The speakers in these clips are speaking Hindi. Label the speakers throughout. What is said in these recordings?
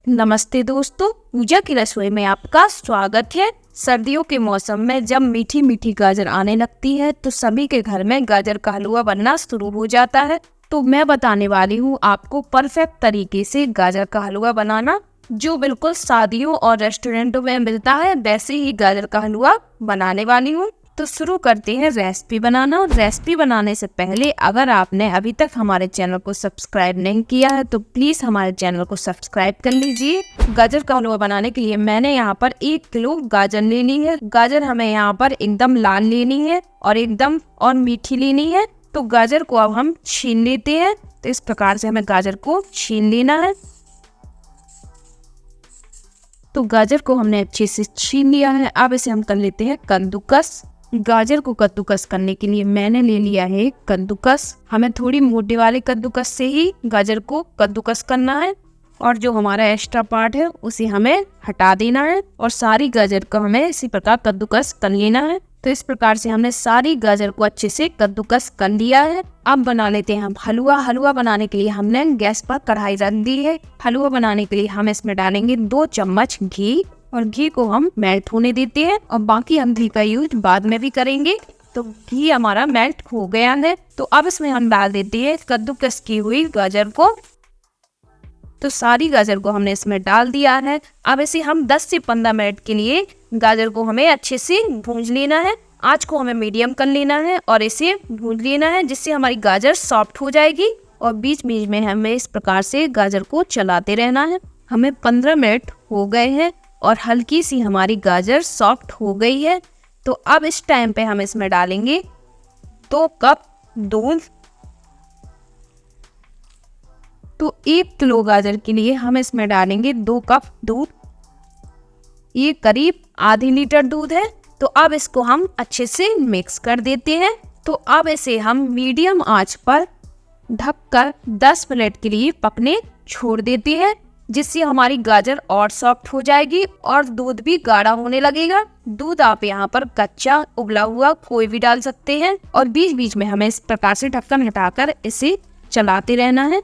Speaker 1: नमस्ते दोस्तों, पूजा की रसोई में आपका स्वागत है। सर्दियों के मौसम में जब मीठी मीठी गाजर आने लगती है तो सभी के घर में गाजर का हलवा बनना शुरू हो जाता है। तो मैं बताने वाली हूँ आपको परफेक्ट तरीके से गाजर का हलवा बनाना, जो बिल्कुल शादियों और रेस्टोरेंटों में मिलता है वैसे ही गाजर का हलवा बनाने वाली हूँ। तो शुरू करते हैं रेसिपी बनाना। रेसिपी बनाने से पहले अगर आपने अभी तक हमारे चैनल को सब्सक्राइब नहीं किया है तो प्लीज हमारे चैनल को सब्सक्राइब कर लीजिए। गाजर का हलवा बनाने के लिए मैंने यहाँ पर 1 किलो गाजर लेनी है। गाजर हमें यहाँ पर एकदम लाल लेनी है और एकदम और मीठी लेनी है। तो गाजर को अब हम छीन लेते हैं। तो इस प्रकार से हमें गाजर को छीन लेना है। तो गाजर को हमने अच्छे से छीन लिया है। अब इसे हम कर लेते हैं कद्दूकस। गाजर को कद्दूकस करने के लिए मैंने ले लिया है कद्दूकस। हमें थोड़ी मोटे वाले कद्दूकस से ही गाजर को कद्दूकस करना है और जो हमारा एक्स्ट्रा पार्ट है उसे हमें हटा देना है और सारी गाजर को हमें इसी प्रकार कद्दूकस कर लेना है। तो इस प्रकार से हमने सारी गाजर को अच्छे से कद्दूकस कर लिया है। अब बना लेते हैं हम हलवा। हलवा बनाने के लिए हमने गैस पर कढ़ाई रख दी है। हलवा बनाने के लिए हम इसमें डालेंगे 2 चम्मच घी और घी को हम मेल्ट होने देते हैं और बाकी हम घी का यूज बाद में भी करेंगे। तो घी हमारा मेल्ट हो गया है। तो अब इसमें हम डाल देते हैं कद्दूकस की हुई गाजर को। तो सारी गाजर को हमने इसमें डाल दिया है। अब इसे हम 10 से 15 मिनट के लिए गाजर को हमें अच्छे से भूंज लेना है। आँच को हमें मीडियम कर लेना है और इसे भूंज लेना है जिससे हमारी गाजर सॉफ्ट हो जाएगी। और बीच बीच में हमें इस प्रकार से गाजर को चलाते रहना है। हमें 15 मिनट हो गए हैं और हल्की सी हमारी गाजर सॉफ्ट हो गई है। तो अब इस टाइम पे हम इसमें डालेंगे 2 कप दूध। तो 1 किलो गाजर के लिए हम इसमें डालेंगे 2 कप दूध। ये करीब आधी लीटर दूध है। तो अब इसको हम अच्छे से मिक्स कर देते हैं। तो अब इसे हम मीडियम आंच पर ढककर 10 मिनट के लिए पकने छोड़ देते हैं जिससे हमारी गाजर और सॉफ्ट हो जाएगी और दूध भी गाढ़ा होने लगेगा। दूध आप यहाँ पर कच्चा उबला हुआ कोई भी डाल सकते हैं और बीच बीच में हमें इस प्रकार से ढक्कन हटाकर इसे चलाते रहना है।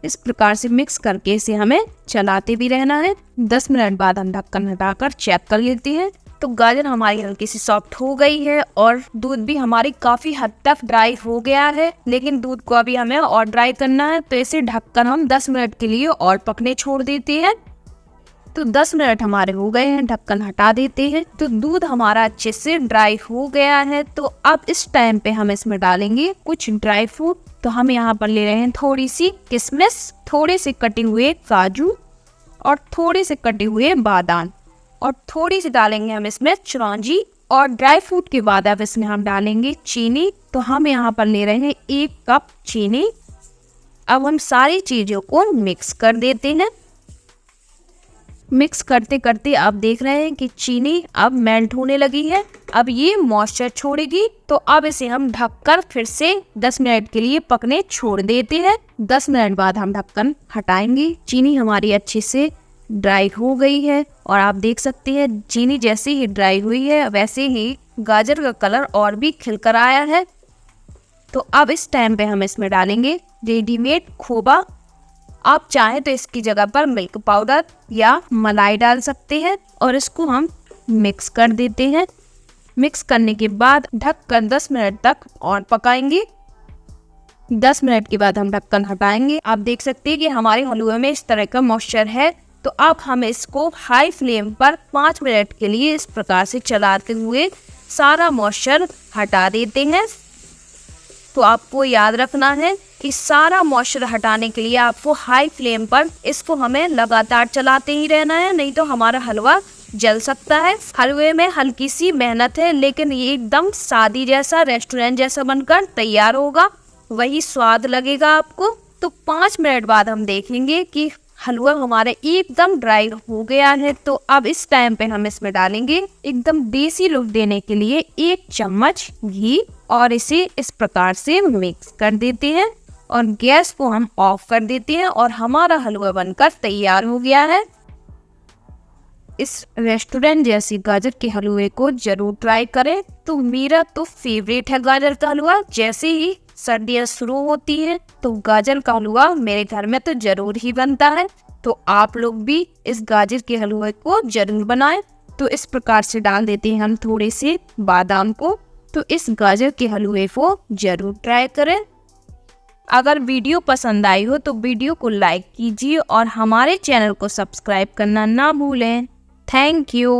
Speaker 1: इस प्रकार से मिक्स करके इसे हमें चलाते भी रहना है। 10 मिनट बाद हम ढक्कन हटाकर चेक कर लेते हैं। तो गाजर हमारी हल्की सी सॉफ्ट हो गई है और दूध भी हमारी काफी हद तक ड्राई हो गया है, लेकिन दूध को अभी हमें और ड्राई करना है। तो इसे ढककर हम 10 मिनट के लिए और पकने छोड़ देते हैं। तो 10 मिनट हमारे हो गए हैं, ढक्कन हटा देते हैं। तो दूध हमारा अच्छे से ड्राई हो गया है। तो अब इस टाइम पे हम इसमें डालेंगे कुछ ड्राई फ्रूट। तो हम यहाँ पर ले रहे हैं थोड़ी सी किशमिश, थोड़े से कटे हुए काजू और थोड़े से कटे हुए बादाम और थोड़ी सी डालेंगे हम इसमें चिरौंजी। और ड्राई फ्रूट के बाद अब इसमें हम डालेंगे चीनी। तो हम यहाँ पर ले रहे हैं 1 कप चीनी। अब हम सारी चीजों को मिक्स कर देते हैं। मिक्स करते करते आप देख रहे हैं कि चीनी अब मेल्ट होने लगी है। अब ये मॉइस्चर छोड़ेगी। तो अब इसे हम ढककर फिर से 10 मिनट के लिए पकने छोड़ देते हैं। 10 मिनट बाद हम ढक्कन हटाएंगे। चीनी हमारी अच्छे से ड्राई हो गई है और आप देख सकते हैं चीनी जैसे ही ड्राई हुई है वैसे ही गाजर का कलर और भी खिलकर आया है। तो अब इस टाइम पे हम इसमें डालेंगे रेडीमेड खोवा। आप चाहें तो इसकी जगह पर मिल्क पाउडर या मलाई डाल सकते हैं और इसको हम मिक्स कर देते हैं। मिक्स करने के बाद ढककर 10 मिनट तक और पकाएंगे। 10 मिनट के बाद हम ढक्कन हटाएंगे। आप देख सकते हैं कि हमारे हलवे में इस तरह का मॉइस्चर है। तो अब हम इसको हाई फ्लेम पर 5 मिनट के लिए इस प्रकार से चलाते हुए सारा मॉइस्चर हटा देते हैं। तो आपको याद रखना है कि सारा मॉइस्चर हटाने के लिए आपको हाई फ्लेम पर इसको हमें लगातार चलाते ही रहना है, नहीं तो हमारा हलवा जल सकता है। हलवे में हल्की सी मेहनत है लेकिन ये एकदम शादी जैसा, रेस्टोरेंट जैसा बनकर तैयार होगा, वही स्वाद लगेगा आपको। तो 5 मिनट बाद हम देखेंगे कि हलवा हमारे एकदम ड्राई हो गया है। तो अब इस टाइम पे हम इसमें डालेंगे एकदम देसी लुक देने के लिए 1 चम्मच घी और इसे इस प्रकार से मिक्स कर देते हैं और गैस को हम ऑफ कर देते हैं और हमारा हलवा बनकर तैयार हो गया है। इस रेस्टोरेंट जैसी गाजर के हलवे को जरूर ट्राई करें। तो मेरा तो फेवरेट है गाजर का हलवा। जैसे ही सर्दियाँ शुरू होती हैं तो गाजर का हलवा मेरे घर में तो जरूर ही बनता है। तो आप लोग भी इस गाजर के हलवे को जरूर बनाएं। तो इस प्रकार से डाल देते हैं हम थोड़े से बादाम को। तो इस गाजर के हलवे को जरूर ट्राई करें। अगर वीडियो पसंद आई हो तो वीडियो को लाइक कीजिए और हमारे चैनल को सब्सक्राइब करना ना भूलें। Thank you.